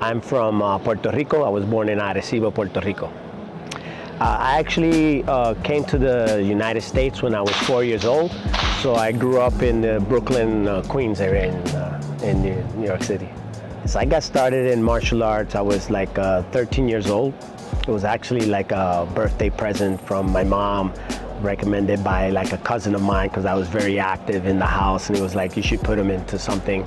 I'm from Puerto Rico. I was born in Arecibo, Puerto Rico. I actually came to the United States when I was 4 years old. So I grew up in the Brooklyn, Queens area in New York City. So I got started in martial arts. I was like 13 years old. It was actually like a birthday present from my mom, recommended by like a cousin of mine because I was very active in the house, and he was like, you should put him into something,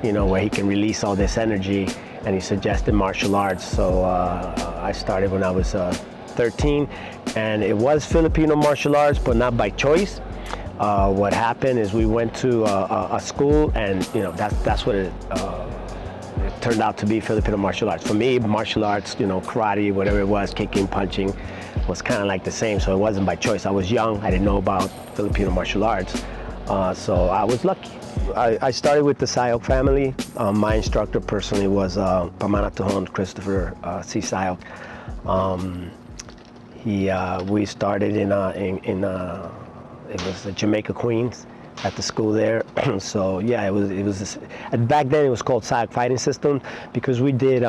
you know, where he can release all this energy, and he suggested martial arts. So I started when I was 13, and it was Filipino martial arts, but not by choice. What happened is we went to a school, and you know that's what it turned out to be, Filipino martial arts. For me, martial arts, you know, karate, whatever it was, kicking, punching, was kind of like the same. So it wasn't by choice. I was young. I didn't know about Filipino martial arts, so I was lucky. I started with the Sayoc family. My instructor personally was Pamanatuhon Christopher C. Sayoc. We started in it was Jamaica, Queens, at the school there. So yeah, it was back then it was called Sayoc Fighting System, because we did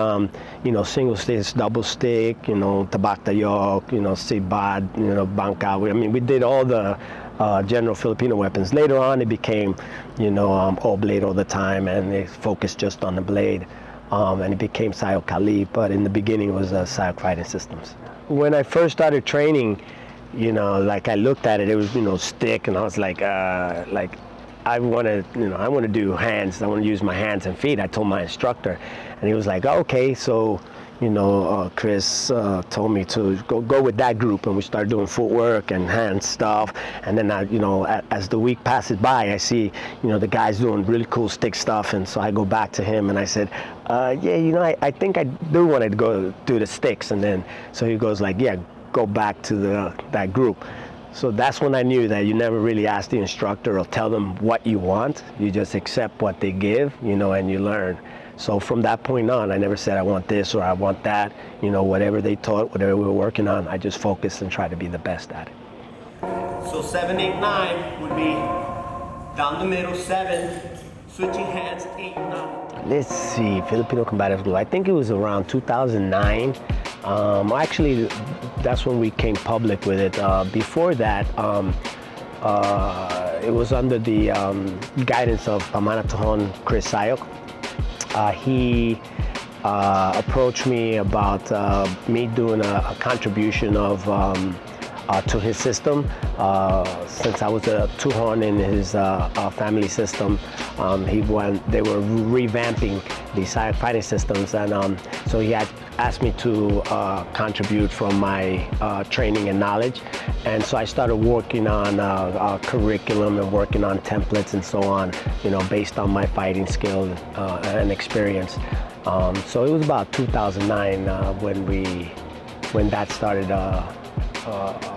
you know, single stick, double stick, you know, tabak tayok, you know, sibad, you know, bangka. I mean, we did all the general Filipino weapons. Later on, it became, you know, all blade all the time, and they focused just on the blade, and it became Sayoc Kali. But in the beginning, it was Sayoc Fighting Systems. When I first started training, you know, like I looked at it, it was, you know, stick, and I was like I want to, you know, I want to do hands. I want to use my hands and feet. I told my instructor, and he was like, oh, okay, so, you know, Chris told me to go with that group, and we started doing footwork and hand stuff. And then I, you know, as the week passes by, I see, you know, the guys doing really cool stick stuff, and so I go back to him and I said, yeah, you know, I think I do want to go do the sticks. And then so he goes like, yeah, go back to that group. So that's when I knew that you never really ask the instructor or tell them what you want. You just accept what they give, you know, and you learn. So from that point on, I never said I want this or I want that. You know, whatever they taught, whatever we were working on, I just focused and tried to be the best at it. So 7, 8, 9 would be down the middle, 7, switching hands, 8, 9. Let's see, Filipino Combatives Group. I think it was around 2009. Actually, that's when we came public with it. Before that, it was under the guidance of Pamanatuhon Chris Sayoc. He approached me about me doing a contribution of to his system. Since I was a tuhon in his family system, they were revamping the Sayoc fighting systems, and so he had asked me to contribute from my training and knowledge. And so I started working on curriculum and working on templates and so on, you know, based on my fighting skill and experience. So it was about 2009 when that started,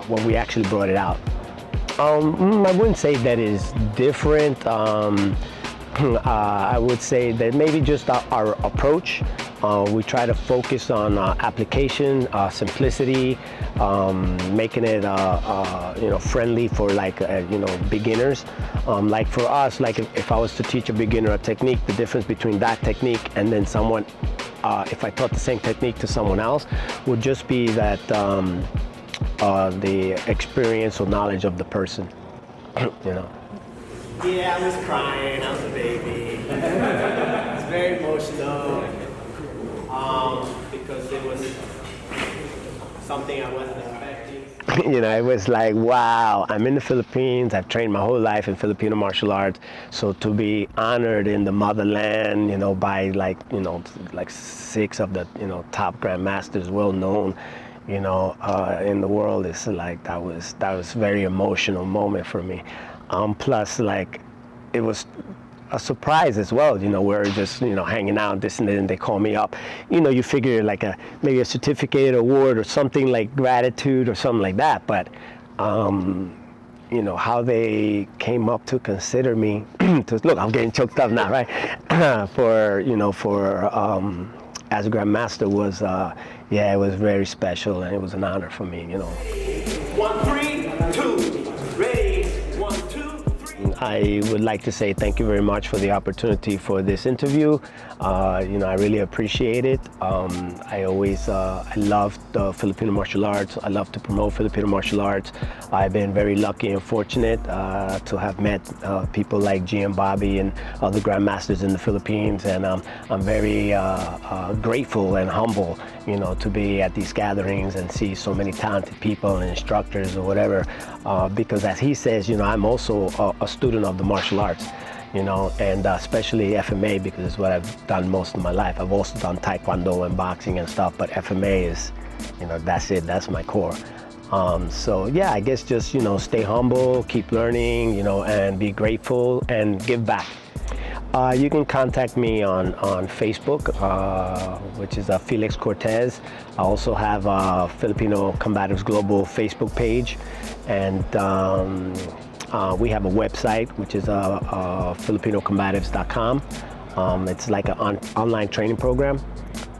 when we actually brought it out. I wouldn't say that is different. I would say that maybe just our approach. We try to focus on application, simplicity, making it you know, friendly for like you know, beginners. Like for us, like if I was to teach a beginner a technique, the difference between that technique and then someone, if I taught the same technique to someone else, would just be that the experience or knowledge of the person, you know. Yeah, I was crying. I was a baby. It's very emotional because it was something I wasn't expecting. You know, it was like, wow, I'm in the Philippines. I've trained my whole life in Filipino martial arts. So to be honored in the motherland, you know, by like, you know, like 6 of the, you know, top grandmasters, well known, you know, in the world, is like, that was a very emotional moment for me. Plus, like, it was a surprise as well. You know, we're just, you know, hanging out, this and then they call me up. You know, you figure like maybe a certificate, award, or something like gratitude or something like that. But, you know, how they came up to consider me, look, I'm getting choked up now, right? For, you know, as a Grandmaster was, yeah, it was very special, and it was an honor for me, you know. 1, 3, 2, ready, 1, 2, 3. I would like to say thank you very much for the opportunity for this interview. I really appreciate it. I love the Filipino martial arts. I love to promote Filipino martial arts. I've been very lucky and fortunate to have met people like G and Bobby and other grandmasters in the Philippines, and I'm very grateful and humble, to be at these gatherings and see so many talented people and instructors or whatever. Because as he says, I'm also a student of the martial arts, and especially FMA, because it's what I've done most of my life. I've also done Taekwondo and boxing and stuff, but FMA is, that's it, that's my core. So yeah, I guess just, stay humble, keep learning, and be grateful and give back. You can contact me on Facebook, which is Felix Cortes. I also have a Filipino Combatives Global Facebook page, and we have a website, which is FilipinoCombatives.com. It's like an online training program.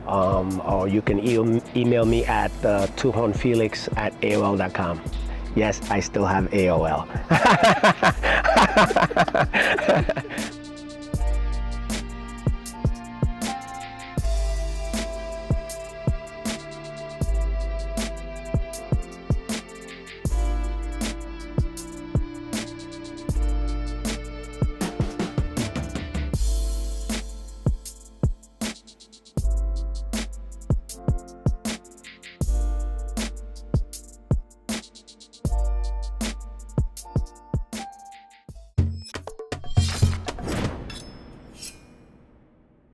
Or you can email me at tuhonfelix@aol.com. Yes, I still have AOL.